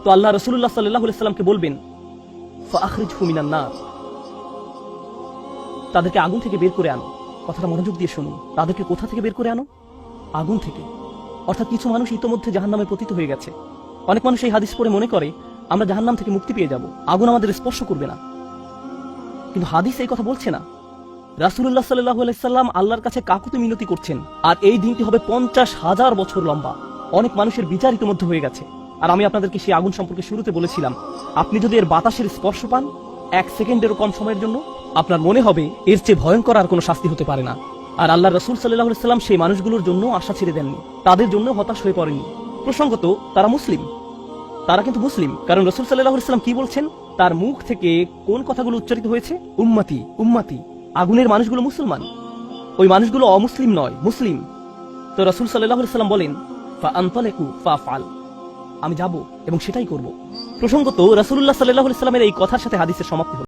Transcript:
তো আল্লাহ রাসূলুল্লাহ সাল্লাল্লাহু আলাইহি ওয়াসাল্লামকে বলবেন ফাআখরিজহু মিনান নার, তাদেরকে আগুন থেকে বের করে আনো। কথাটা মনোযোগ দিয়ে শুনুন, তাদেরকে কোথা থেকে বের করে আনো? আগুন থেকে। অর্থাৎ কিছু মানুষ ইতোমধ্যে জাহান্নামে পতিত হয়ে গেছে। অনেক মানুষ এই হাদিস পড়ে মনে করে আমরা জাহান্নাম থেকে মুক্তি পেয়ে যাব, আগুন আমাদের স্পর্শ করবে না। কিন্তু হাদিস এই কথা বলছে না। রাসূলুল্লাহ সাল্লাল্লাহু আলাইহি ওয়াসাল্লাম আল্লাহর কাছে কাকুতি মিনতি করছেন, আর এই দিনটি হবে 50,000 বছর লম্বা। অনেক মানুষের বিচার ইতোমধ্যে হয়ে গেছে। আর আমি আপনাদেরকে সেই আগুন সম্পর্কে শুরুতে বলেছিলাম, আপনি যদি এর বাতাসের স্পর্শ পান 1 সেকেন্ডেরও কম সময়ের জন্য, আপনার মনে হবে এর চেয়ে ভয়ঙ্কর আর কোনো শাস্তি হতে পারে না। আর আল্লাহ রাসূল সাল্লাল্লাহু আলাইহি ওয়াসাল্লাম সেই মানুষগুলোর জন্য আশা ছেড়ে দেননি, তাদের জন্য হতাশ হয়ে পড়েননি। প্রসঙ্গত তারা মুসলিম, তারা কিন্তু মুসলিম, কারণ রাসূল সাল্লাল্লাহু আলাইহি ওয়াসাল্লাম কি বলছেন, তার মুখ থেকে কোন কথাগুলো উচ্চারিত হয়েছে? উম্মতি উম্মতি। আগুনের মানুষগুলো মুসলমান, ওই মানুষগুলো অমুসলিম নয়, মুসলিম। তো রাসূল সাল্লাল্লাহু আলাইহি ওয়াসাল্লাম বলেন ফাআনতালিকু ফাফআল, আমি যাব এবং সেটাই করব। প্রসঙ্গত রাসূলুল্লাহ সাল্লাল্লাহু আলাইহি ওয়াসাল্লামের এই কথার সাথে হাদিসের সমাপ্তি হলো।